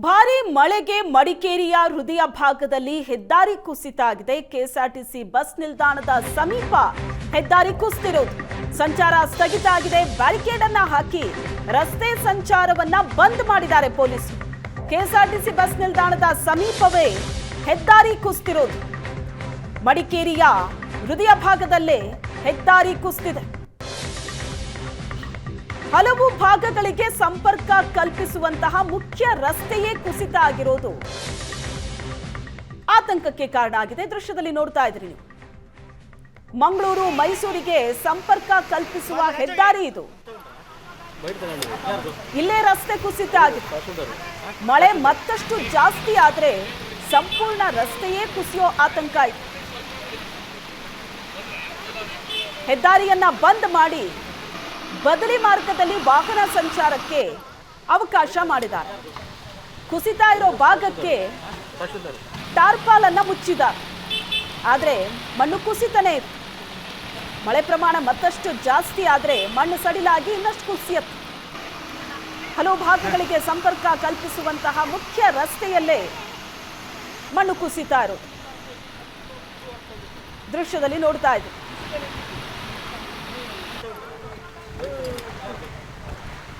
ಭಾರಿ ಮಳೆಗೆ ಮಡಿಕೇರಿಯ ಹೃದಯ ಭಾಗದಲ್ಲಿ ಹೆದ್ದಾರಿ ಕುಸಿತ ಆಗಿದೆ. ಕೆಎಸ್ಆರ್ಟಿಸಿ ಬಸ್ ನಿಲ್ದಾಣದ ಸಮೀಪ ಹೆದ್ದಾರಿ ಕುಸಿತಿರುವುದು, ಸಂಚಾರ ಸ್ಥಗಿತ ಆಗಿದೆ. ಬ್ಯಾರಿಕೇಡ್ ಅನ್ನ ಹಾಕಿ ರಸ್ತೆ ಸಂಚಾರವನ್ನ ಬಂದ್ ಮಾಡಿದ್ದಾರೆ ಪೊಲೀಸರು. ಕೆಎಸ್ಆರ್ಟಿಸಿ ಬಸ್ ನಿಲ್ದಾಣದ ಸಮೀಪವೇ ಹೆದ್ದಾರಿ ಕುಸಿತಿರುವುದು, ಮಡಿಕೇರಿಯ ಹೃದಯ ಭಾಗದಲ್ಲೇ ಹೆದ್ದಾರಿ ಕುಸಿದಿದೆ. ಹಲವು ಭಾಗಗಳಿಗೆ ಸಂಪರ್ಕ ಕಲ್ಪಿಸುವಂತಹ ಮುಖ್ಯ ರಸ್ತೆಯೇ ಕುಸಿತ ಆಗಿರೋದು ಆತಂಕಕ್ಕೆ ಕಾರಣ ಆಗಿದೆ. ದೃಶ್ಯದಲ್ಲಿ ನೋಡ್ತಾ ಇದ್ರಿ ನೀವು, ಮಂಗಳೂರು ಮೈಸೂರಿಗೆ ಸಂಪರ್ಕ ಕಲ್ಪಿಸುವ ಹೆದ್ದಾರಿ ಇದು. ಇಲ್ಲೇ ರಸ್ತೆ ಕುಸಿತ ಆಗಿದೆ. ಮಳೆ ಮತ್ತಷ್ಟು ಜಾಸ್ತಿ ಆದ್ರೆ ಸಂಪೂರ್ಣ ರಸ್ತೆಯೇ ಕುಸಿಯೋ ಆತಂಕ ಇದೆ. ಹೆದ್ದಾರಿಯನ್ನ ಬಂದ್ ಮಾಡಿ ಬದಲಿ ಮಾರ್ಗದಲ್ಲಿ ವಾಹನ ಸಂಚಾರಕ್ಕೆ ಅವಕಾಶ ಮಾಡಿದ್ದಾರೆ. ಕುಸಿತ ಇರೋ ಭಾಗಕ್ಕೆ ಟಾರ್ಪಾಲ್ ಅನ್ನ ಮುಚ್ಚಿದ್ದಾರೆ. ಆದ್ರೆ ಮಣ್ಣು ಕುಸಿತನೇ ಇದೆ. ಮಳೆ ಪ್ರಮಾಣ ಮತ್ತಷ್ಟು ಜಾಸ್ತಿ ಆದ್ರೆ ಮಣ್ಣು ಸಡಿಲಾಗಿ ಇನ್ನಷ್ಟು ಕುಸಿಯುತ್ತೆ. ಹಲವು ಭಾಗಗಳಿಗೆ ಸಂಪರ್ಕ ಕಲ್ಪಿಸುವಂತಹ ಮುಖ್ಯ ರಸ್ತೆಯಲ್ಲೇ ಮಣ್ಣು ಕುಸಿತ ಇರೋದು ದೃಶ್ಯದಲ್ಲಿ ನೋಡ್ತಾ ಇದ್ದೀವಿ.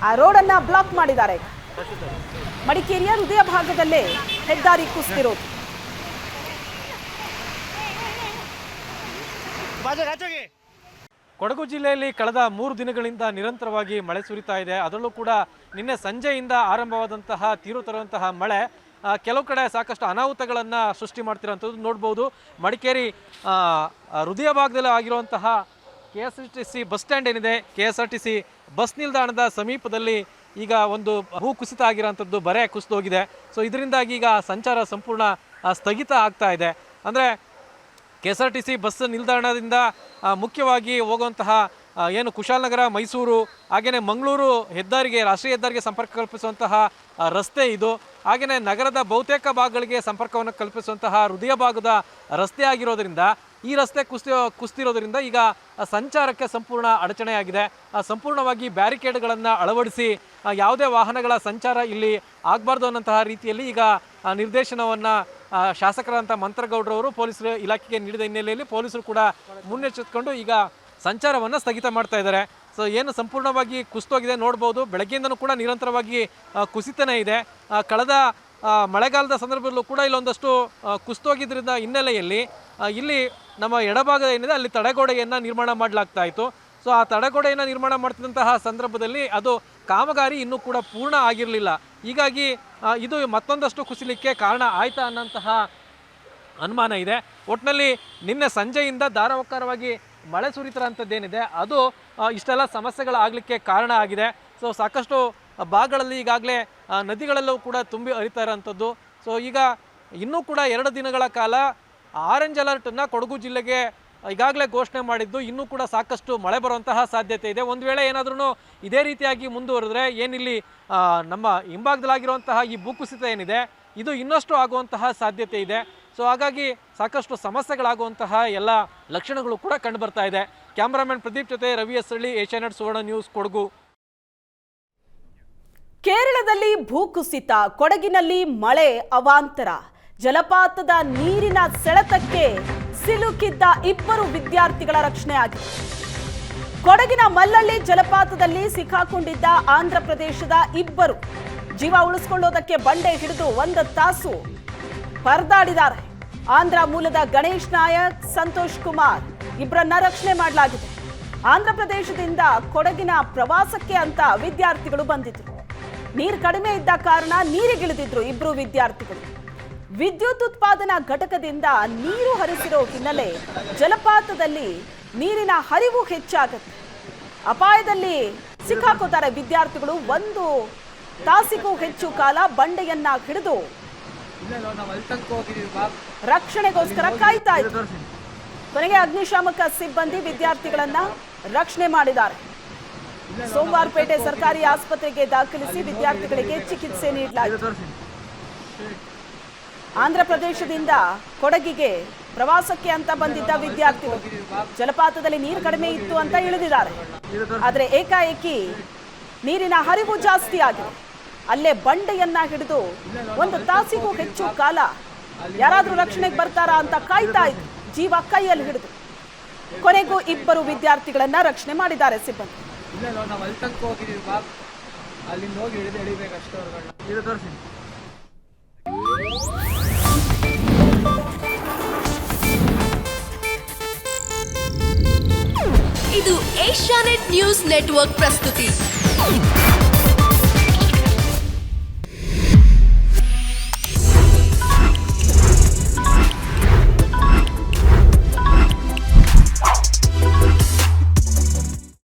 ಆ ರೋಡ್ ಅನ್ನ ಬ್ಲಾಕ್ ಮಾಡಿದ್ದಾರೆ. ಮಡಿಕೇರಿಯ ಹೃದಯ ಭಾಗದಲ್ಲೇ ಹೆದ್ದಾರಿ ಕುಸಿತಿರೋದು. ಕೊಡಗು ಜಿಲ್ಲೆಯಲ್ಲಿ ಕಳೆದ 3 ದಿನಗಳಿಂದ ನಿರಂತರವಾಗಿ ಮಳೆ ಸುರಿತಾ ಇದೆ. ಅದರಲ್ಲೂ ಕೂಡ ನಿನ್ನೆ ಸಂಜೆಯಿಂದ ಆರಂಭವಾದಂತಹ ತೀವ್ರ ತರುವಂತಹ ಮಳೆ ಕೆಲವು ಕಡೆ ಸಾಕಷ್ಟು ಅನಾಹುತಗಳನ್ನು ಸೃಷ್ಟಿ ಮಾಡ್ತಿರೋಂಥದ್ದು ನೋಡ್ಬೋದು. ಮಡಿಕೇರಿ ಹೃದಯ ಭಾಗದಲ್ಲಿ ಆಗಿರುವಂತಹ ಕೆಎಸ್ಆರ್ಟಿಸಿ ಬಸ್ ಸ್ಟ್ಯಾಂಡ್ ಏನಿದೆ, ಕೆಎಸ್ಆರ್ಟಿಸಿ ಬಸ್ ನಿಲ್ದಾಣದ ಸಮೀಪದಲ್ಲಿ ಈಗ ಒಂದು ಭೂ ಕುಸಿತ ಆಗಿರೋಂಥದ್ದು, ಬರೆ ಕುಸಿದೋಗಿದೆ. ಸೊ ಇದರಿಂದಾಗಿ ಈಗ ಸಂಚಾರ ಸಂಪೂರ್ಣ ಸ್ಥಗಿತ ಆಗ್ತಾ ಇದೆ. ಅಂದರೆ ಕೆಎಸ್ಆರ್ಟಿಸಿ ಬಸ್ ನಿಲ್ದಾಣದಿಂದ ಮುಖ್ಯವಾಗಿ ಹೋಗುವಂತಹ ಏನು ಕುಶಾಲನಗರ, ಮೈಸೂರು, ಹಾಗೆಯೇ ಮಂಗಳೂರು ಹೆದ್ದಾರಿಗೆ, ರಾಷ್ಟ್ರೀಯ ಹೆದ್ದಾರಿಗೆ ಸಂಪರ್ಕ ಕಲ್ಪಿಸುವಂತಹ ರಸ್ತೆ ಇದು. ಹಾಗೆಯೇ ನಗರದ ಬಹುತೇಕ ಭಾಗಗಳಿಗೆ ಸಂಪರ್ಕವನ್ನು ಕಲ್ಪಿಸುವಂತಹ ಹೃದಯ ಭಾಗದ ರಸ್ತೆ ಆಗಿರೋದ್ರಿಂದ ಈ ರಸ್ತೆ ಕುಸಿತಿರೋದ್ರಿಂದ ಈಗ ಸಂಚಾರಕ್ಕೆ ಸಂಪೂರ್ಣ ಅಡಚಣೆಯಾಗಿದೆ. ಸಂಪೂರ್ಣವಾಗಿ ಬ್ಯಾರಿಕೇಡ್ಗಳನ್ನು ಅಳವಡಿಸಿ ಯಾವುದೇ ವಾಹನಗಳ ಸಂಚಾರ ಇಲ್ಲಿ ಆಗಬಾರ್ದು ಅನ್ನೋಂತಹ ರೀತಿಯಲ್ಲಿ ಈಗ ನಿರ್ದೇಶನವನ್ನು ಶಾಸಕರಂಥ ಮಂತ್ರಗೌಡರವರು ಪೊಲೀಸರು ಇಲಾಖೆಗೆ ನೀಡಿದ ಹಿನ್ನೆಲೆಯಲ್ಲಿ ಪೊಲೀಸರು ಕೂಡ ಮುನ್ನೆಚ್ಚರಿಸಿಕೊಂಡು ಈಗ ಸಂಚಾರವನ್ನು ಸ್ಥಗಿತ ಮಾಡ್ತಾ ಇದ್ದಾರೆ. ಸೊ ಏನು ಸಂಪೂರ್ಣವಾಗಿ ಕುಸಿತೋಗಿದೆ ನೋಡ್ಬೋದು. ಬೆಳಗ್ಗೆಯಿಂದನೂ ಕೂಡ ನಿರಂತರವಾಗಿ ಕುಸಿತನೇ ಇದೆ. ಕಳೆದ ಮಳೆಗಾಲದ ಸಂದರ್ಭದಲ್ಲೂ ಕೂಡ ಇಲ್ಲೊಂದಷ್ಟು ಕುಸಿತೋಗಿದ್ದರಿಂದ ಹಿನ್ನೆಲೆಯಲ್ಲಿ ಇಲ್ಲಿ ನಮ್ಮ ಎಡಭಾಗ ಏನಿದೆ ಅಲ್ಲಿ ತಡೆಗೋಡೆಯನ್ನು ನಿರ್ಮಾಣ ಮಾಡಲಾಗ್ತಾ ಇತ್ತು. ಸೊ ಆ ತಡೆಗೋಡೆಯನ್ನು ನಿರ್ಮಾಣ ಮಾಡ್ತಿದ್ದಂತಹ ಸಂದರ್ಭದಲ್ಲಿ ಅದು ಕಾಮಗಾರಿ ಇನ್ನೂ ಕೂಡ ಪೂರ್ಣ ಆಗಿರಲಿಲ್ಲ. ಹೀಗಾಗಿ ಇದು ಮತ್ತೊಂದಷ್ಟು ಕುಸಿಲಿಕ್ಕೆ ಕಾರಣ ಆಯ್ತಾ ಅನ್ನೋಂತಹ ಅನುಮಾನ ಇದೆ. ಒಟ್ಟಿನಲ್ಲಿ ನಿನ್ನೆ ಸಂಜೆಯಿಂದ ಧಾರಾವಾರವಾಗಿ ಮಳೆ ಸುರಿತಿರೋಂಥದ್ದೇನಿದೆ ಅದು ಇಷ್ಟೆಲ್ಲ ಸಮಸ್ಯೆಗಳಾಗಲಿಕ್ಕೆ ಕಾರಣ ಆಗಿದೆ. ಸೊ ಸಾಕಷ್ಟು ಭಾಗಗಳಲ್ಲಿ ಈಗಾಗಲೇ ನದಿಗಳೆಲ್ಲವೂ ಕೂಡ ತುಂಬಿ ಹರಿತಾ ಇರೋಂಥದ್ದು. ಸೊ ಈಗ ಇನ್ನೂ ಕೂಡ 2 ದಿನಗಳ ಕಾಲ ಆರೆಂಜ್ ಅಲರ್ಟನ್ನು ಕೊಡಗು ಜಿಲ್ಲೆಗೆ ಈಗಾಗಲೇ ಘೋಷಣೆ ಮಾಡಿದ್ದು, ಇನ್ನೂ ಕೂಡ ಸಾಕಷ್ಟು ಮಳೆ ಬರುವಂತಹ ಸಾಧ್ಯತೆ ಇದೆ. ಒಂದು ವೇಳೆ ಏನಾದ್ರೂ ಇದೇ ರೀತಿಯಾಗಿ ಮುಂದುವರೆದ್ರೆ ಏನಿಲ್ಲಿ ನಮ್ಮ ಹಿಂಭಾಗದಲ್ಲಾಗಿರುವಂತಹ ಈ ಭೂಕುಸಿತ ಏನಿದೆ ಇದು ಇನ್ನಷ್ಟು ಆಗುವಂತಹ ಸಾಧ್ಯತೆ ಇದೆ. ಸೊ ಹಾಗಾಗಿ ಸಾಕಷ್ಟು ಸಮಸ್ಯೆಗಳಾಗುವಂತಹ ಎಲ್ಲ ಲಕ್ಷಣಗಳು ಕೂಡ ಕಂಡು ಬರ್ತಾ ಇದೆ. ಕ್ಯಾಮರಾಮನ್ ಪ್ರದೀಪ್ ಜೊತೆ ರವಿ ಎಸ್ರಳ್ಳಿ, ಏಷ್ಯಾನೆಟ್ ಸುವರ್ಣ ನ್ಯೂಸ್, ಕೊಡಗು. ಕೇರಳದಲ್ಲಿ ಭೂಕುಸಿತ, ಕೊಡಗಿನಲ್ಲಿ ಮಳೆ ಅವಾಂತರ. ಜಲಪಾತದ ನೀರಿನ ಸೆಳೆತಕ್ಕೆ ಸಿಲುಕಿದ್ದ 2 ವಿದ್ಯಾರ್ಥಿಗಳ ರಕ್ಷಣೆ ಆಗಿದೆ. ಕೊಡಗಿನ ಮಲ್ಲಳ್ಳಿ ಜಲಪಾತದಲ್ಲಿ ಸಿಕ್ಕಾಕೊಂಡಿದ್ದ ಆಂಧ್ರ ಪ್ರದೇಶದ 2 ಜೀವ ಉಳಿಸಿಕೊಳ್ಳೋದಕ್ಕೆ ಬಂಡೆ ಹಿಡಿದು 1 ತಾಸು ಪರದಾಡಿದ್ದಾರೆ. ಆಂಧ್ರ ಮೂಲದ ಗಣೇಶ್ ನಾಯಕ್, ಸಂತೋಷ್ ಕುಮಾರ್ ಇಬ್ಬರನ್ನ ರಕ್ಷಣೆ ಮಾಡಲಾಗಿದೆ. ಆಂಧ್ರ ಪ್ರದೇಶದಿಂದ ಕೊಡಗಿನ ಪ್ರವಾಸಕ್ಕೆ ಅಂತ ವಿದ್ಯಾರ್ಥಿಗಳು ಬಂದಿದ್ರು. ನೀರು ಕಡಿಮೆ ಇದ್ದ ಕಾರಣ ನೀರಿಗಿಳಿದಿದ್ರು 2 ವಿದ್ಯಾರ್ಥಿಗಳು. ವಿದ್ಯುತ್ ಉತ್ಪಾದನಾ ಘಟಕದಿಂದ ನೀರು ಹರಿಸಿರೋ ಹಿನ್ನೆಲೆ ಜಲಪಾತದಲ್ಲಿ ನೀರಿನ ಹರಿವು ಹೆಚ್ಚಾಗುತ್ತೆ. ಅಪಾಯದಲ್ಲಿ ಸಿಕ್ಕಾಕೋತಾರೆ ವಿದ್ಯಾರ್ಥಿಗಳು. 1 ತಾಸಿಗೂ ಹೆಚ್ಚು ಕಾಲ ಬಂಡೆಯನ್ನ ಹಿಡಿದು ರಕ್ಷಣೆಗೋಸ್ಕರ ಕಾಯ್ತಾ ಇದ್ರು. ಕೊನೆಗೆ ಅಗ್ನಿಶಾಮಕ ಸಿಬ್ಬಂದಿ ವಿದ್ಯಾರ್ಥಿಗಳನ್ನ ರಕ್ಷಣೆ ಮಾಡಿದ್ದಾರೆ. ಸೋಮವಾರಪೇಟೆ ಸರ್ಕಾರಿ ಆಸ್ಪತ್ರೆಗೆ ದಾಖಲಿಸಿ ವಿದ್ಯಾರ್ಥಿಗಳಿಗೆ ಚಿಕಿತ್ಸೆ ನೀಡಲಾಯಿತು. ಆಂಧ್ರ ಪ್ರದೇಶದಿಂದ ಕೊಡಗಿಗೆ ಪ್ರವಾಸಕ್ಕೆ ಅಂತ ಬಂದಿದ್ದ ವಿದ್ಯಾರ್ಥಿಗಳು ಜಲಪಾತದಲ್ಲಿ ನೀರು ಕಡಿಮೆ ಇತ್ತು ಅಂತ ಇಳಿದಿದ್ದಾರೆ. ಆದರೆ ಏಕಾಏಕಿ ನೀರಿನ ಹರಿವು ಜಾಸ್ತಿ ಆಗಿದೆ. ಅಲ್ಲೇ ಬಂಡೆಯನ್ನ ಹಿಡಿದು ಒಂದು ತಾಸಿಗೂ ಹೆಚ್ಚು ಕಾಲ ಯಾರಾದ್ರೂ ರಕ್ಷಣೆಗೆ ಬರ್ತಾರಾ ಅಂತ ಕಾಯ್ತಾ ಇದ್ರು, ಜೀವ ಕೈಯಲ್ಲಿ ಹಿಡಿದು. ಕೊನೆಗೂ 2 ವಿದ್ಯಾರ್ಥಿಗಳನ್ನ ರಕ್ಷಣೆ ಮಾಡಿದ್ದಾರೆ ಸಿಬ್ಬಂದಿ. ನಾವು ಅಲ್ಲಿ ತನಕ ಹೋಗಿದ್ದೀವಿ ಬಾ, ಅಲ್ಲಿಂದ ಹೋಗಿ ಹಿಡಿದು ಹಿಡಿಬೇಕು ಅಷ್ಟೇ ಅವ್ರುಗಳನ್ನ. ಇದು ತೋರಿಸಿ. ಇದು ಏಷ್ಯಾನೆಟ್ ನ್ಯೂಸ್ ನೆಟ್ವರ್ಕ್ ಪ್ರಸ್ತುತಿ.